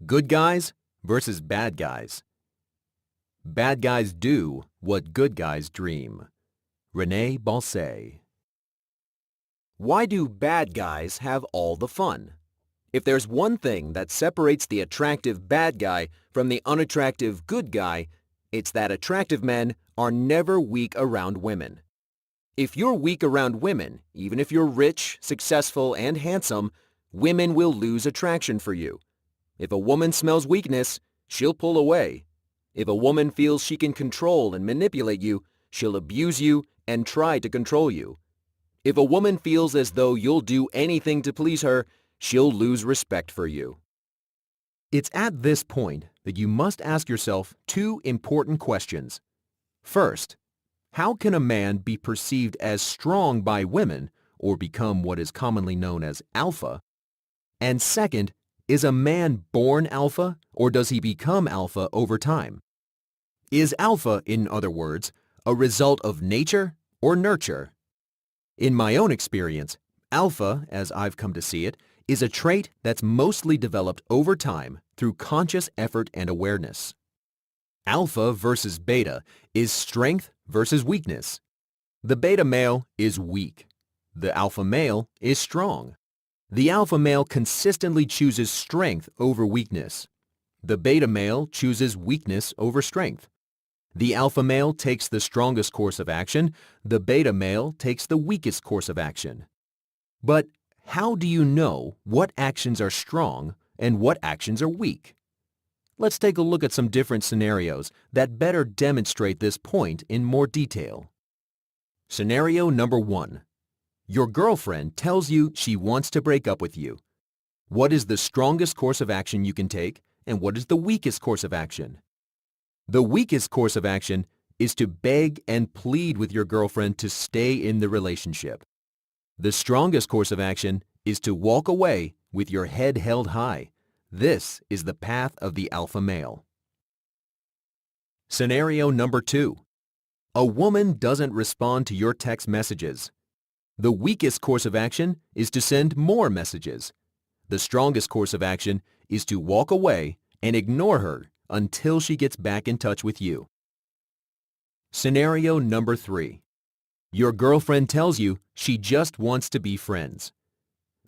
Good guys versus bad guys. Bad guys do what good guys dream. René Balsay. Why do bad guys have all the fun? If there's one thing that separates the attractive bad guy from the unattractive good guy, it's that attractive men are never weak around women. If you're weak around women, even if you're rich, successful, and handsome, women will lose attraction for you. If a woman smells weakness, she'll pull away. If a woman feels she can control and manipulate you, she'll abuse you and try to control you. If a woman feels as though you'll do anything to please her, she'll lose respect for you. It's at this point that you must ask yourself two important questions. First, how can a man be perceived as strong by women or become what is commonly known as alpha? And second, is a man born alpha or does he become alpha over time? Is alpha, in other words, a result of nature or nurture? In my own experience, alpha, as I've come to see it, is a trait that's mostly developed over time through conscious effort and awareness. Alpha versus beta is strength versus weakness. The beta male is weak. The alpha male is strong. The alpha male consistently chooses strength over weakness. The beta male chooses weakness over strength. The alpha male takes the strongest course of action. The beta male takes the weakest course of action. But how do you know what actions are strong and what actions are weak? Let's take a look at some different scenarios that better demonstrate this point in more detail. Scenario number 1. Your girlfriend tells you she wants to break up with you. What is the strongest course of action you can take, and what is the weakest course of action? The weakest course of action is to beg and plead with your girlfriend to stay in the relationship. The strongest course of action is to walk away with your head held high. This is the path of the alpha male. Scenario number 2. A woman doesn't respond to your text messages. The weakest course of action is to send more messages. The strongest course of action is to walk away and ignore her until she gets back in touch with you. Scenario number 3. Your girlfriend tells you she just wants to be friends.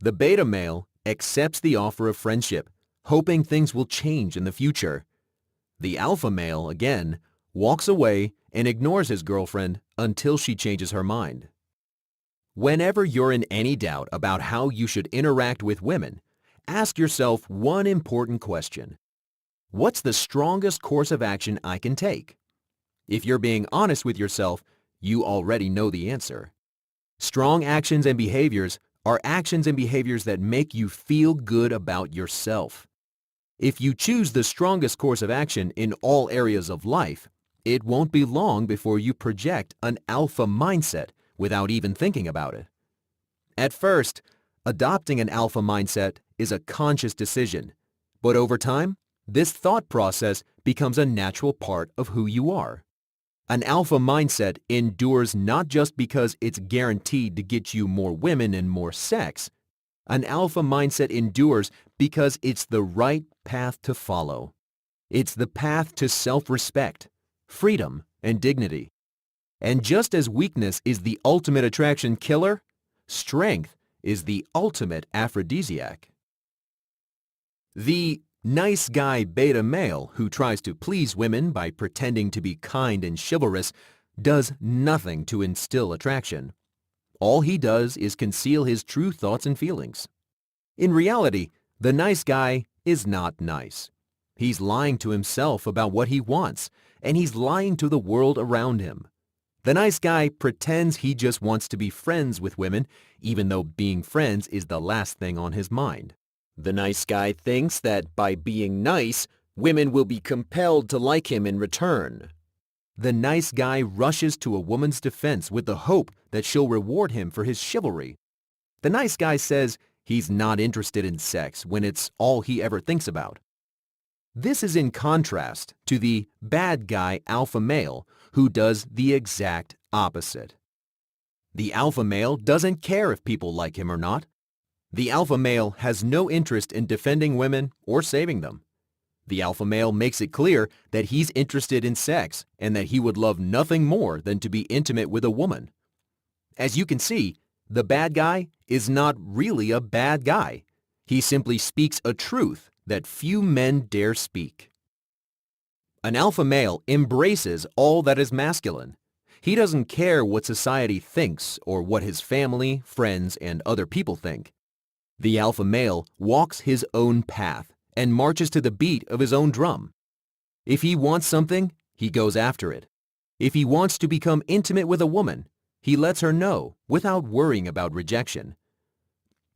The beta male accepts the offer of friendship, hoping things will change in the future. The alpha male, again, walks away and ignores his girlfriend until she changes her mind. Whenever you're in any doubt about how you should interact with women, ask yourself one important question. What's the strongest course of action I can take? If you're being honest with yourself, you already know the answer. Strong actions and behaviors are actions and behaviors that make you feel good about yourself. If you choose the strongest course of action in all areas of life, it won't be long before you project an alpha mindset without even thinking about it. At first, adopting an alpha mindset is a conscious decision, but over time, this thought process becomes a natural part of who you are. An alpha mindset endures not just because it's guaranteed to get you more women and more sex. An alpha mindset endures because it's the right path to follow. It's the path to self-respect, freedom, and dignity. And just as weakness is the ultimate attraction killer, strength is the ultimate aphrodisiac. The nice guy beta male who tries to please women by pretending to be kind and chivalrous does nothing to instill attraction. All he does is conceal his true thoughts and feelings. In reality, the nice guy is not nice. He's lying to himself about what he wants, and he's lying to the world around him. The nice guy pretends he just wants to be friends with women, even though being friends is the last thing on his mind. The nice guy thinks that by being nice, women will be compelled to like him in return. The nice guy rushes to a woman's defense with the hope that she'll reward him for his chivalry. The nice guy says he's not interested in sex when it's all he ever thinks about. This is in contrast to the bad guy alpha male who does the exact opposite. The alpha male doesn't care if people like him or not. The alpha male has no interest in defending women or saving them. The alpha male makes it clear that he's interested in sex and that he would love nothing more than to be intimate with a woman. As you can see, the bad guy is not really a bad guy. He simply speaks a truth that few men dare speak. An alpha male embraces all that is masculine. He doesn't care what society thinks or what his family, friends, and other people think. The alpha male walks his own path and marches to the beat of his own drum. If he wants something, he goes after it. If he wants to become intimate with a woman, he lets her know without worrying about rejection.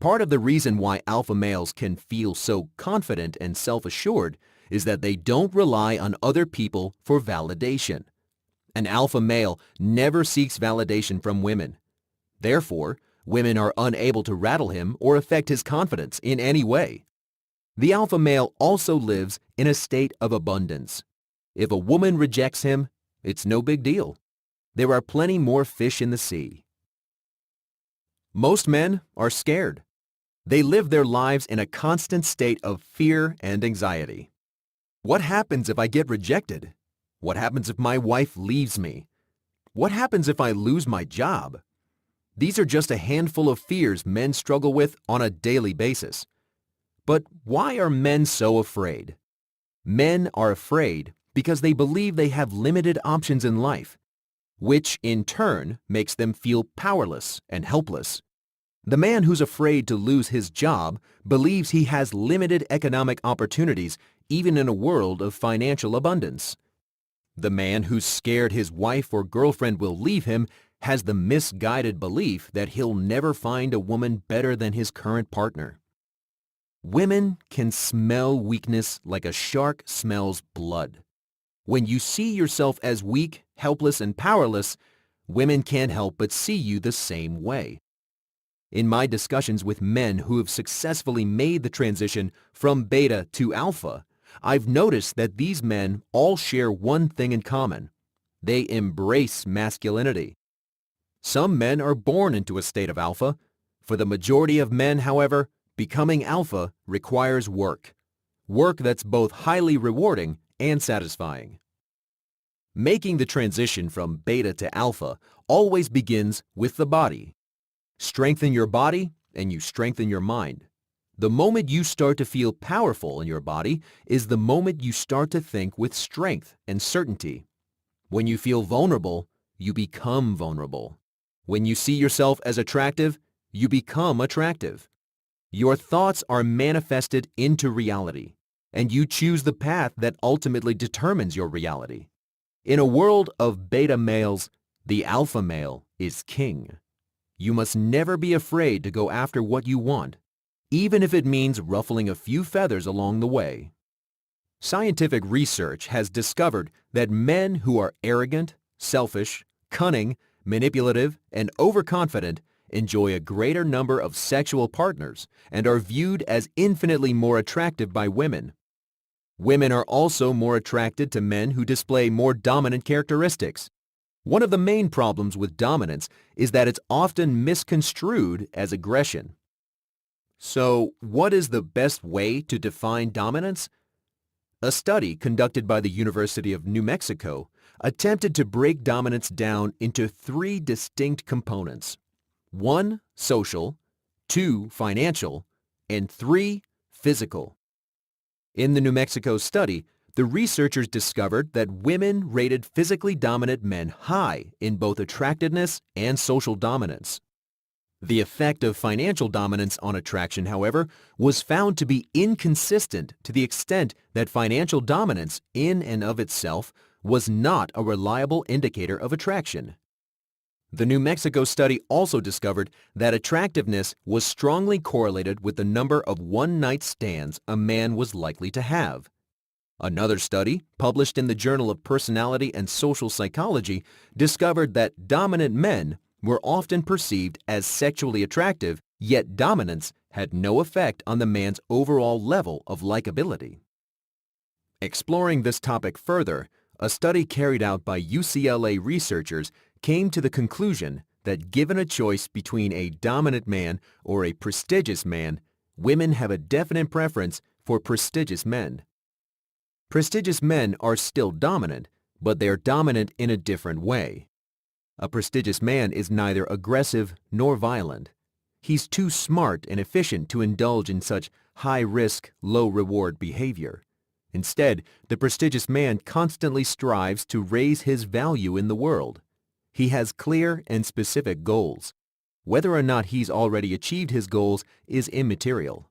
Part of the reason why alpha males can feel so confident and self-assured is that they don't rely on other people for validation. An alpha male never seeks validation from women. Therefore, women are unable to rattle him or affect his confidence in any way. The alpha male also lives in a state of abundance. If a woman rejects him, it's no big deal. There are plenty more fish in the sea. Most men are scared. They live their lives in a constant state of fear and anxiety. What happens if I get rejected? What happens if my wife leaves me? What happens if I lose my job? These are just a handful of fears men struggle with on a daily basis. But why are men so afraid? Men are afraid because they believe they have limited options in life, which in turn makes them feel powerless and helpless. The man who's afraid to lose his job believes he has limited economic opportunities even in a world of financial abundance. The man who's scared his wife or girlfriend will leave him has the misguided belief that he'll never find a woman better than his current partner. Women can smell weakness like a shark smells blood. When you see yourself as weak, helpless, and powerless, women can't help but see you the same way. In my discussions with men who have successfully made the transition from beta to alpha, I've noticed that these men all share one thing in common. They embrace masculinity. Some men are born into a state of alpha. For the majority of men, however, becoming alpha requires work. Work that's both highly rewarding and satisfying. Making the transition from beta to alpha always begins with the body. Strengthen your body and you strengthen your mind. The moment you start to feel powerful in your body is the moment you start to think with strength and certainty. When you feel vulnerable, you become vulnerable. When you see yourself as attractive, you become attractive. Your thoughts are manifested into reality, and you choose the path that ultimately determines your reality. In a world of beta males, the alpha male is king. You must never be afraid to go after what you want, even if it means ruffling a few feathers along the way. Scientific research has discovered that men who are arrogant, selfish, cunning, manipulative, and overconfident enjoy a greater number of sexual partners and are viewed as infinitely more attractive by women. Women are also more attracted to men who display more dominant characteristics. One of the main problems with dominance is that it's often misconstrued as aggression. So, what is the best way to define dominance? A study conducted by the University of New Mexico attempted to break dominance down into 3 distinct components. 1, social, 2, financial, and 3, physical. In the New Mexico study, the researchers discovered that women rated physically dominant men high in both attractiveness and social dominance. The effect of financial dominance on attraction, however, was found to be inconsistent to the extent that financial dominance in and of itself was not a reliable indicator of attraction. The New Mexico study also discovered that attractiveness was strongly correlated with the number of one-night stands a man was likely to have. Another study, published in the Journal of Personality and Social Psychology, discovered that dominant men were often perceived as sexually attractive, yet dominance had no effect on the man's overall level of likability. Exploring this topic further, a study carried out by UCLA researchers came to the conclusion that given a choice between a dominant man or a prestigious man, women have a definite preference for prestigious men. Prestigious men are still dominant, but they are dominant in a different way. A prestigious man is neither aggressive nor violent. He's too smart and efficient to indulge in such high-risk, low-reward behavior. Instead, the prestigious man constantly strives to raise his value in the world. He has clear and specific goals. Whether or not he's already achieved his goals is immaterial.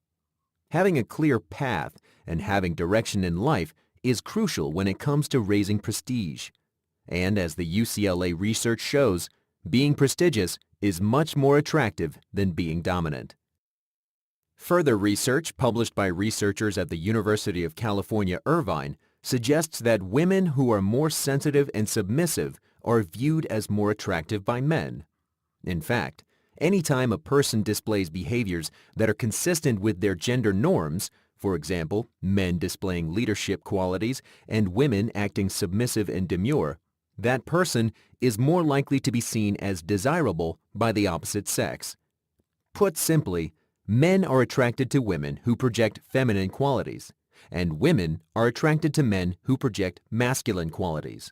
Having a clear path and having direction in life is crucial when it comes to raising prestige. And as the UCLA research shows, being prestigious is much more attractive than being dominant. Further research published by researchers at the University of California, Irvine suggests that women who are more sensitive and submissive are viewed as more attractive by men. In fact, anytime a person displays behaviors that are consistent with their gender norms, for example, men displaying leadership qualities and women acting submissive and demure, that person is more likely to be seen as desirable by the opposite sex. Put simply, men are attracted to women who project feminine qualities, and women are attracted to men who project masculine qualities.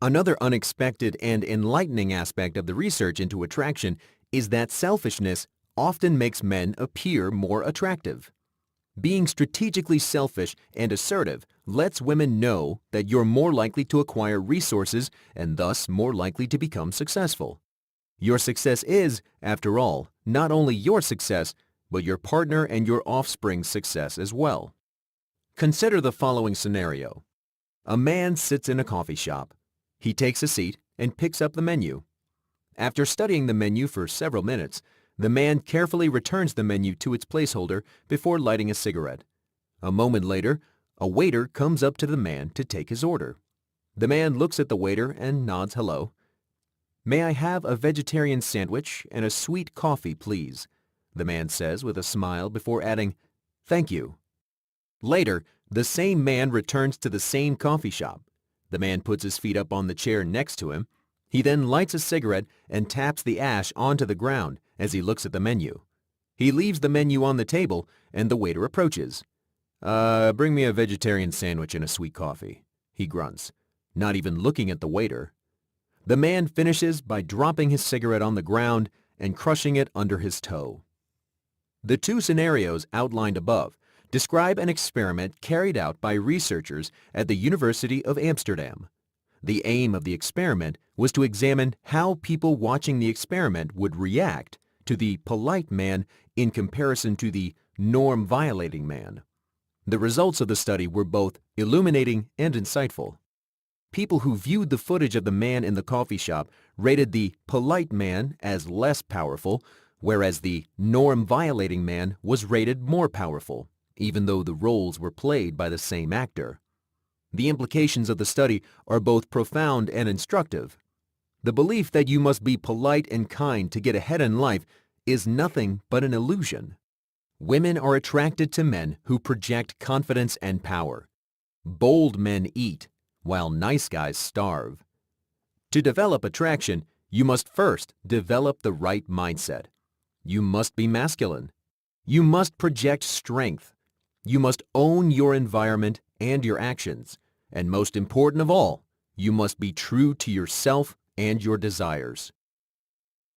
Another unexpected and enlightening aspect of the research into attraction is that selfishness often makes men appear more attractive. Being strategically selfish and assertive lets women know that you're more likely to acquire resources and thus more likely to become successful. Your success is, after all, not only your success, but your partner and your offspring's success as well. Consider the following scenario. A man sits in a coffee shop. He takes a seat and picks up the menu. After studying the menu for several minutes, the man carefully returns the menu to its placeholder before lighting a cigarette. A moment later, a waiter comes up to the man to take his order. The man looks at the waiter and nods hello. "May I have a vegetarian sandwich and a sweet coffee, please?" the man says with a smile before adding, "Thank you." Later, the same man returns to the same coffee shop. The man puts his feet up on the chair next to him. He then lights a cigarette and taps the ash onto the ground as he looks at the menu. He leaves the menu on the table and the waiter approaches. Bring me a vegetarian sandwich and a sweet coffee," he grunts, not even looking at the waiter. The man finishes by dropping his cigarette on the ground and crushing it under his toe. The two scenarios outlined above describe an experiment carried out by researchers at the University of Amsterdam. The aim of the experiment was to examine how people watching the experiment would react to the polite man in comparison to the norm-violating man. The results of the study were both illuminating and insightful. People who viewed the footage of the man in the coffee shop rated the polite man as less powerful, whereas the norm-violating man was rated more powerful, even though the roles were played by the same actor. The implications of the study are both profound and instructive. The belief that you must be polite and kind to get ahead in life is nothing but an illusion. Women are attracted to men who project confidence and power. Bold men eat, while nice guys starve. To develop attraction, you must first develop the right mindset. You must be masculine. You must project strength. You must own your environment and your actions. And most important of all, you must be true to yourself and your desires.